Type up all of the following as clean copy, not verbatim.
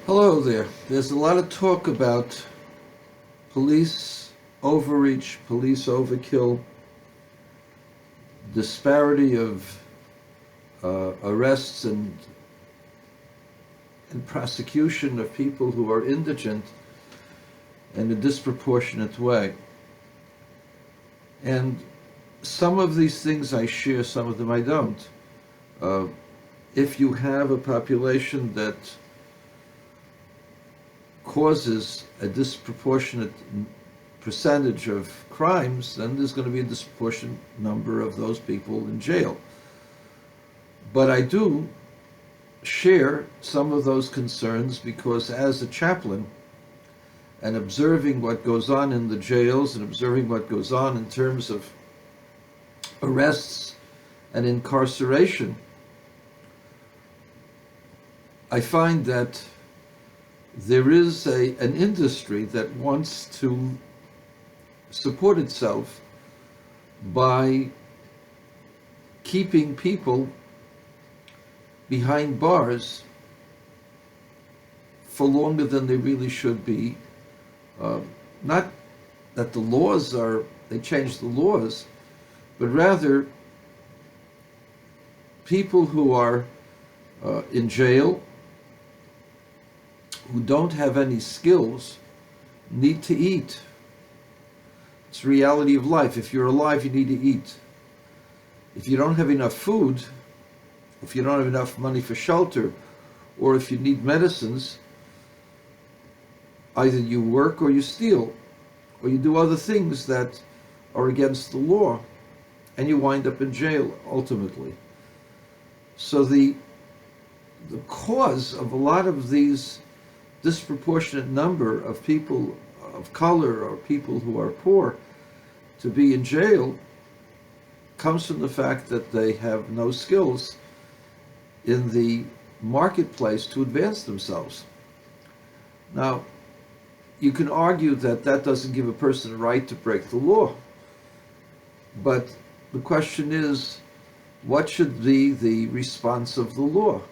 Hello there. There's a lot of talk about police overreach, police overkill, disparity of arrests and prosecution of people who are indigent in a disproportionate way. And some of these things I share, some of them I don't. If you have a population that causes a disproportionate percentage of crimes, then there's going to be a disproportionate number of those people in jail. But I do share some of those concerns because as a chaplain and observing what goes on in the jails and observing what goes on in terms of arrests and incarceration, I find that there is an industry that wants to support itself by keeping people behind bars for longer than they really should be. Not that the laws they changed the laws, but rather people who are in jail who don't have any skills need to eat. It's the reality of life. If you're alive, you need to eat. If you don't have enough food, if you don't have enough money for shelter, or if you need medicines, either you work or you steal, or you do other things that are against the law, and you wind up in jail ultimately. So the cause of a lot of these disproportionate number of people of color or people who are poor to be in jail comes from the fact that they have no skills in the marketplace to advance themselves. Now, you can argue that that doesn't give a person a right to break the law, but the question is, what should be the response of the law?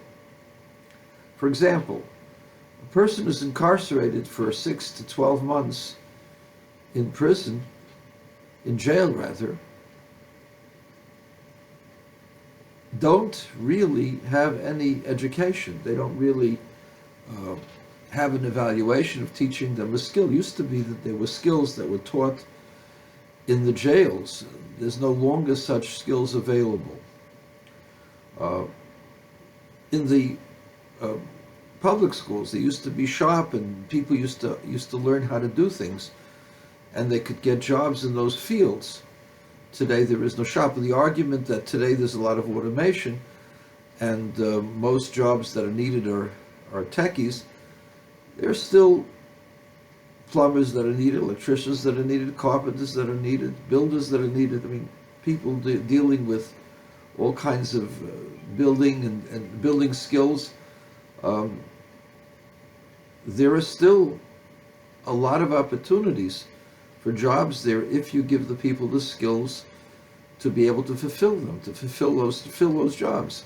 For example, a person is incarcerated for 6 to 12 months in prison, in jail rather, don't really have any education. They don't really have an evaluation of teaching them a skill. It used to be that there were skills that were taught in the jails. There's no longer such skills available. In the public schools, they used to be sharp, and people used to learn how to do things, and they could get jobs in those fields. Today there is no sharp. The argument that today there's a lot of automation, and most jobs that are needed are techies. There's still plumbers that are needed, electricians that are needed, carpenters that are needed, builders that are needed. I mean, people dealing with all kinds of building and building skills. There are still a lot of opportunities for jobs there if you give the people the skills to be able to fulfill them, to fill those jobs.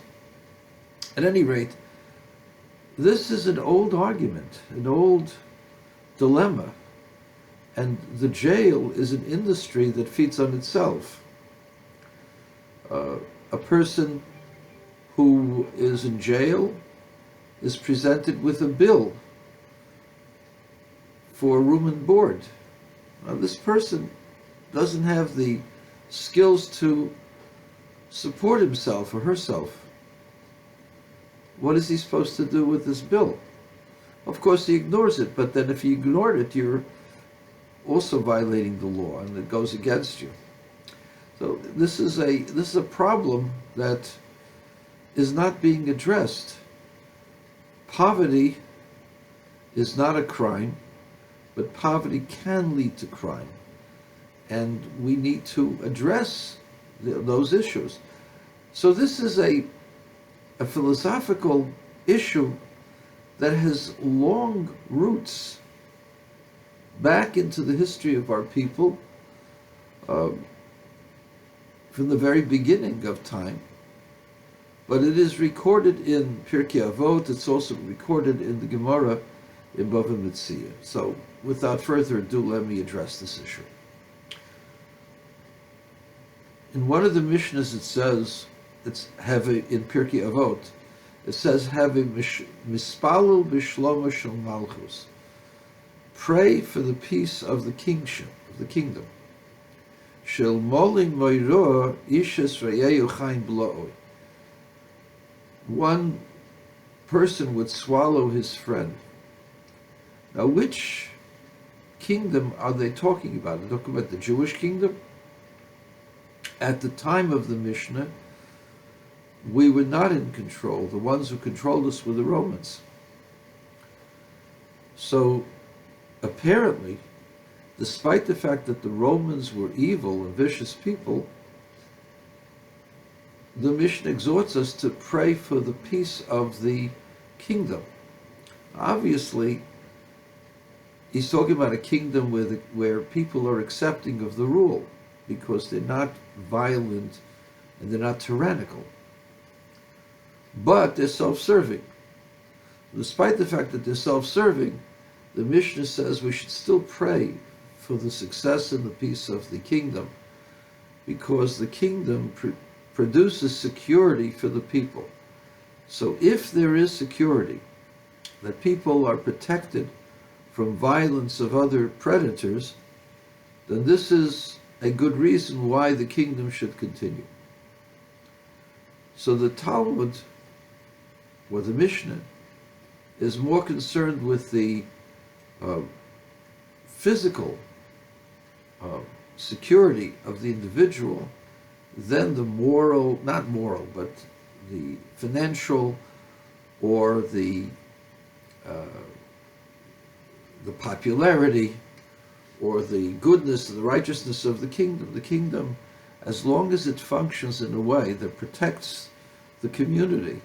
At any rate, this is an old argument, an old dilemma, and the jail is an industry that feeds on itself. A person who is in jail is presented with a bill for room and board. Now, this person doesn't have the skills to support himself or herself. What is he supposed to do with this bill? Of course, he ignores it, but then if you ignore it, you're also violating the law, and it goes against you. So this is a problem that is not being addressed. Poverty is not a crime, but poverty can lead to crime, and we need to address those issues. So this is a philosophical issue that has long roots back into the history of our people, from the very beginning of time. But it is recorded in Pirkei Avot. It's also recorded in the Gemara in Bava Metzia. So, without further ado, let me address this issue. In one of the Mishnahs it says, it's Heve in Pirkei Avot, it says, Heve mispalul b'shlomo shel malchus. Pray for the peace of the kingship, of the kingdom. Shel molin moiror ishes re'eyu chaim bla'oi. One person would swallow his friend. Now, which kingdom are they talking about? They're talking about the Jewish kingdom? At the time of the Mishnah, we were not in control. The ones who controlled us were the Romans. So, apparently, despite the fact that the Romans were evil and vicious people, the Mishnah exhorts us to pray for the peace of the kingdom. Obviously, he's talking about a kingdom where people are accepting of the rule, because they're not violent and they're not tyrannical. But they're self-serving. Despite the fact that they're self-serving, the Mishnah says we should still pray for the success and the peace of the kingdom, because the kingdom produces security for the people. So if there is security, that people are protected from violence of other predators, then this is a good reason why the kingdom should continue. So the Talmud, or the Mishnah, is more concerned with the physical security of the individual than the moral, not moral, but the financial or the popularity or the goodness, the righteousness of the kingdom. The kingdom, as long as it functions in a way that protects the community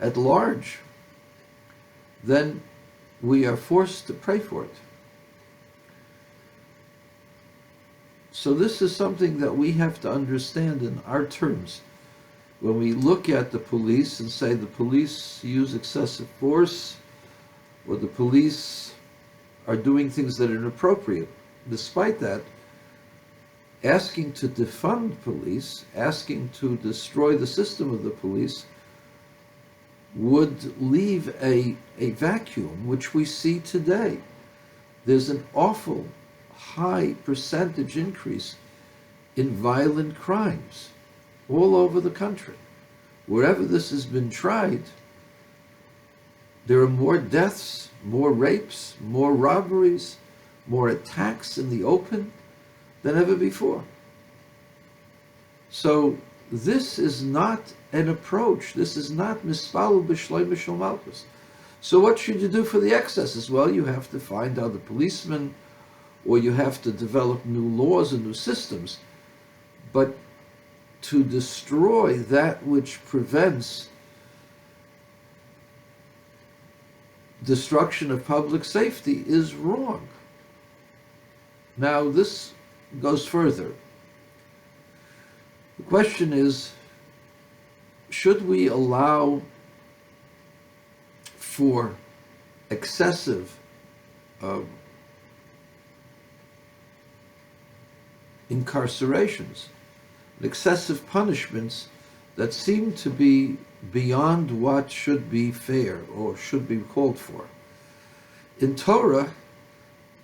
at large, then we are forced to pray for it. So this is something that we have to understand in our terms. When we look at the police and say the police use excessive force, or the police are doing things that are inappropriate, despite that, asking to defund police, asking to destroy the system of the police, would leave a vacuum, which we see today. There's an awful high percentage increase in violent crimes all over the country. Wherever this has been tried, there are more deaths, more rapes, more robberies, more attacks in the open than ever before. So this is not an approach. This is not mispalul b'shlomo shel malchus. So what should you do for the excesses? Well, you have to find other policemen, or you have to develop new laws and new systems. But to destroy that which prevents destruction of public safety is wrong. Now, this goes further. The question is, should we allow for excessive incarcerations, excessive punishments that seem to be beyond what should be fair or should be called for? In Torah,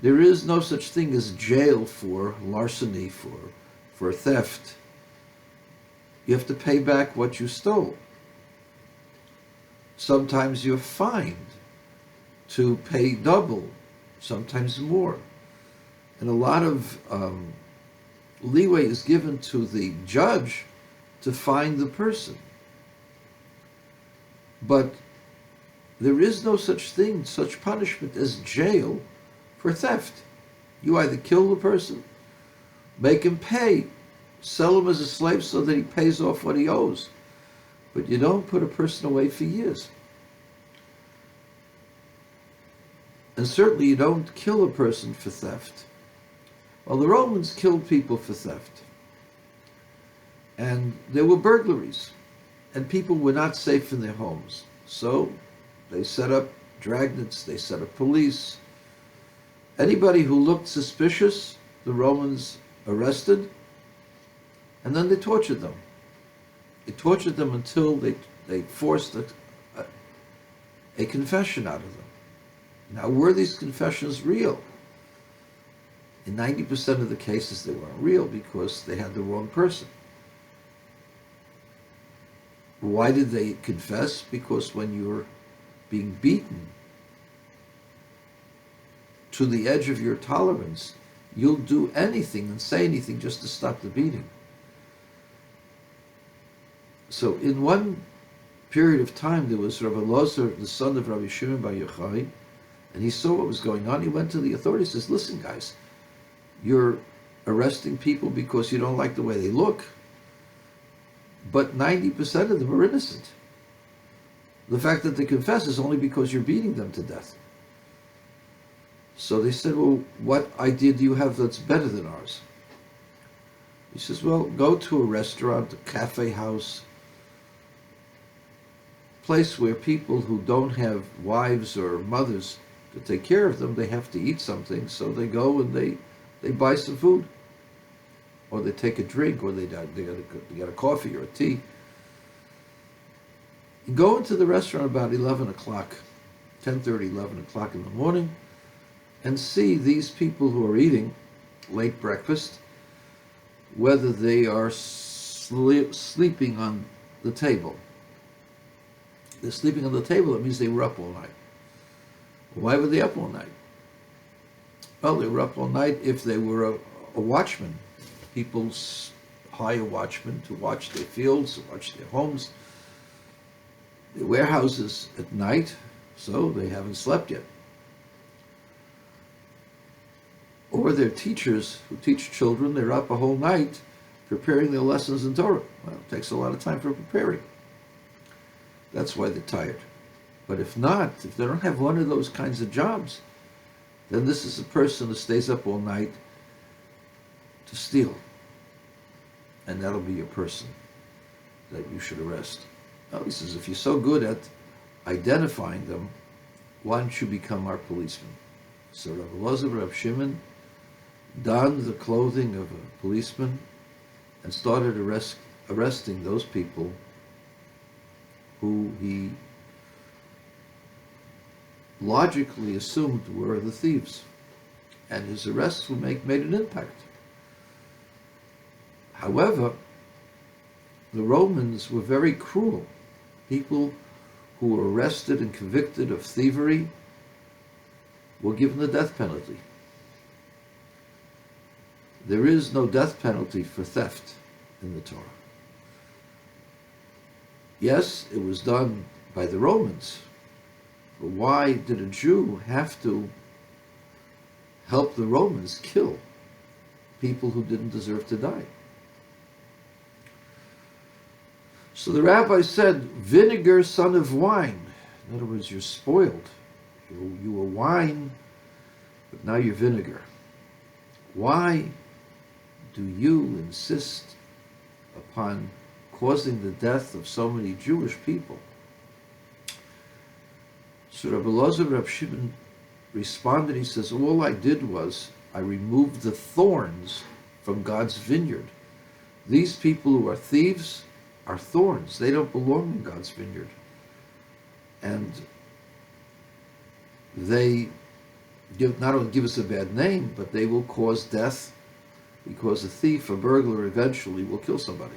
there is no such thing as jail for larceny, for theft. You have to pay back what you stole. Sometimes you're fined to pay double, sometimes more. And a lot of leeway is given to the judge to fine the person. But there is no such thing, such punishment as jail for theft. You either kill the person, make him pay, sell him as a slave so that he pays off what he owes. But you don't put a person away for years. And certainly you don't kill a person for theft. Well, the Romans killed people for theft. And there were burglaries. And people were not safe in their homes. So they set up dragnets, they set up police. Anybody who looked suspicious, the Romans arrested, and then they tortured them. They tortured them until they forced a confession out of them. Now, were these confessions real? In 90% of the cases, they weren't real because they had the wrong person. Why did they confess? Because when you're being beaten to the edge of your tolerance, you'll do anything and say anything just to stop the beating. So in one period of time, there was Rabbi Elazar, the son of Rabbi Shimon Bar Yochai, and he saw what was going on. He went to the authorities and says, listen, guys, you're arresting people because you don't like the way they look, but 90% of them are innocent. The fact that they confess is only because you're beating them to death. So they said, well, what idea do you have that's better than ours? He says, well, go to a restaurant, a cafe house, place where people who don't have wives or mothers to take care of them, they have to eat something, so they go and they buy some food, or they take a drink, or they get a coffee or a tea. You go into the restaurant about 11 o'clock, 10:30, 11 o'clock in the morning, and see these people who are eating late breakfast, whether they are sleeping on the table. They're sleeping on the table, that means they were up all night. Why were they up all night? Well, they were up all night if they were a watchman. People hire watchmen to watch their fields, to watch their homes, their warehouses at night, so they haven't slept yet. Or they're teachers who teach children, they're up a whole night preparing their lessons in Torah. Well, it takes a lot of time for preparing. That's why they're tired. But if not, if they don't have one of those kinds of jobs, then this is a person who stays up all night to steal. And that'll be a person that you should arrest. Now, he says, if you're so good at identifying them, why don't you become our policeman? So Rabbi Elazar, Rabbi Shimon donned the clothing of a policeman and started arresting those people who he logically assumed were the thieves. And his arrests made an impact. However, the Romans were very cruel. People who were arrested and convicted of thievery were given the death penalty. There is no death penalty for theft in the Torah. Yes, it was done by the Romans, but why did a Jew have to help the Romans kill people who didn't deserve to die? So the rabbi said, vinegar, son of wine. In other words, you're spoiled. You were wine, but now you're vinegar. Why do you insist upon causing the death of so many Jewish people? So Rabbi Elazar, Rabbi Shimon responded, he says, all I did was I removed the thorns from God's vineyard. These people who are thieves are thorns. They don't belong in God's vineyard. And they not only give us a bad name, but they will cause death, because a thief, a burglar, eventually will kill somebody.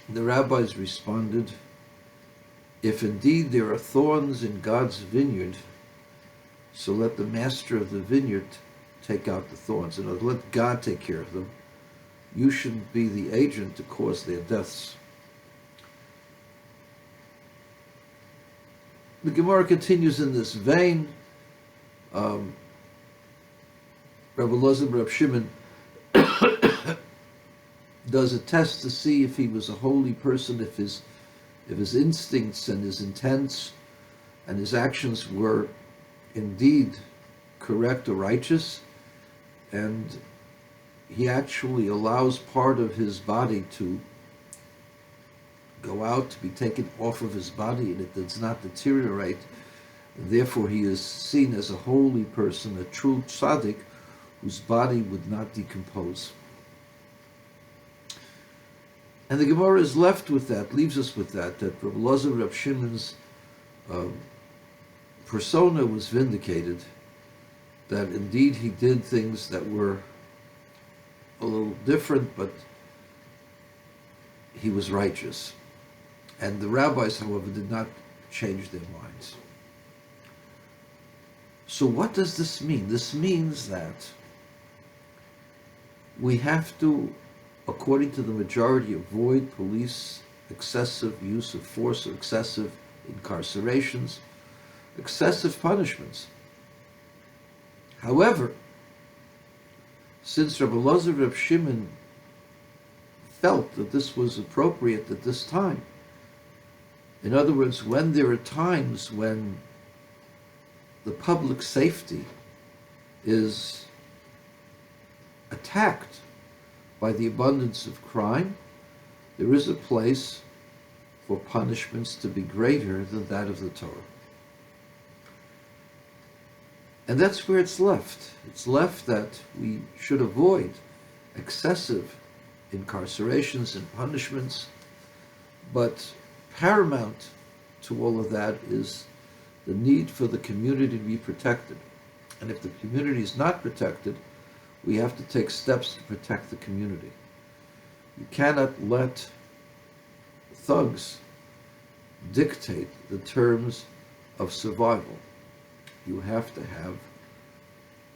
The rabbis responded, if indeed there are thorns in God's vineyard, so let the master of the vineyard take out the thorns. And let God take care of them. You shouldn't be the agent to cause their deaths. The Gemara continues in this vein. Rabbi Elazar, Rabbi Shimon does a test to see if he was a holy person, if his instincts and his intents and his actions were indeed correct or righteous, and he actually allows part of his body to go out, to be taken off of his body, and it does not deteriorate. And therefore, he is seen as a holy person, a true tzaddik, whose body would not decompose. And the Gemara is left with that, leaves us with that Rabbi Elazar Reb Shimon's persona was vindicated, that indeed he did things that were a little different, but he was righteous. And the rabbis, however, did not change their minds. So what does this mean? This means that we have to, according to the majority, avoid police excessive use of force, or excessive incarcerations, excessive punishments. However, since Rabbi Elazar Reb Shimon felt that this was appropriate at this time, in other words, when there are times when the public safety is attacked by the abundance of crime, there is a place for punishments to be greater than that of the Torah. And that's where it's left. It's left that we should avoid excessive incarcerations and punishments, but paramount to all of that is the need for the community to be protected. And if the community is not protected, we have to take steps to protect the community. You cannot let thugs dictate the terms of survival. You have to have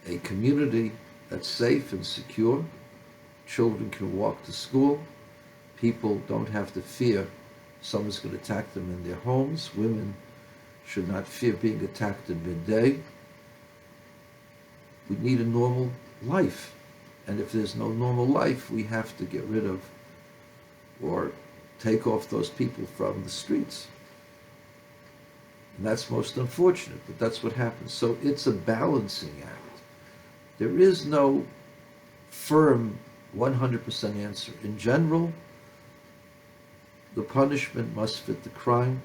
a community that's safe and secure. Children can walk to school. People don't have to fear someone's going to attack them in their homes. Women should not fear being attacked in midday. We need a normal life. And if there's no normal life, we have to get rid of or take off those people from the streets. And that's most unfortunate, but that's what happens. So it's a balancing act. There is no firm 100% answer. In general, the punishment must fit the crime.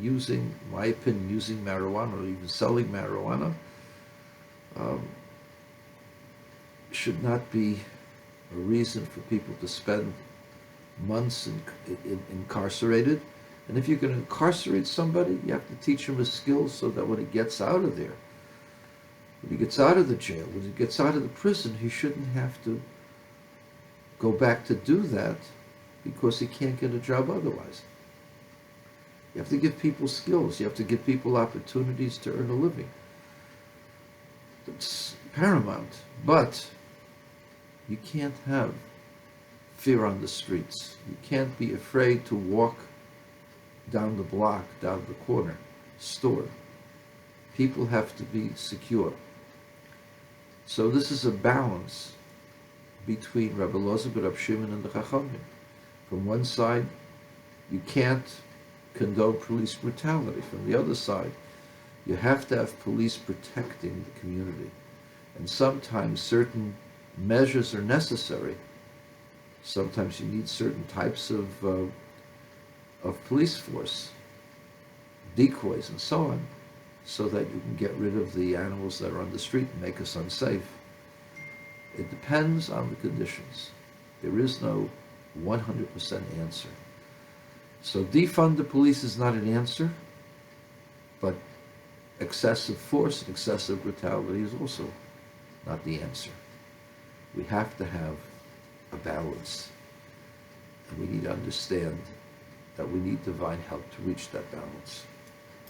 Using, in my opinion, using marijuana or even selling marijuana should not be a reason for people to spend months incarcerated. And if you're going to incarcerate somebody, you have to teach him a skill so that when he gets out of there, when he gets out of the jail, when he gets out of the prison, he shouldn't have to go back to do that because he can't get a job otherwise. You have to give people skills. You have to give people opportunities to earn a living. It's paramount. But you can't have fear on the streets. You can't be afraid to walk down the block, down the corner, store. People have to be secure. So this is a balance between Rabbi Elazar, Reb Shimon, and the Chachamim. From one side, you can't condone police brutality. From the other side, you have to have police protecting the community. And sometimes certain measures are necessary. Sometimes you need certain types of police force, decoys and so on, so that you can get rid of the animals that are on the street and make us unsafe. It depends on the conditions. There is no 100% answer. So defund the police is not an answer, but excessive force and excessive brutality is also not the answer. We have to have a balance, and we need to understand that we need divine help to reach that balance.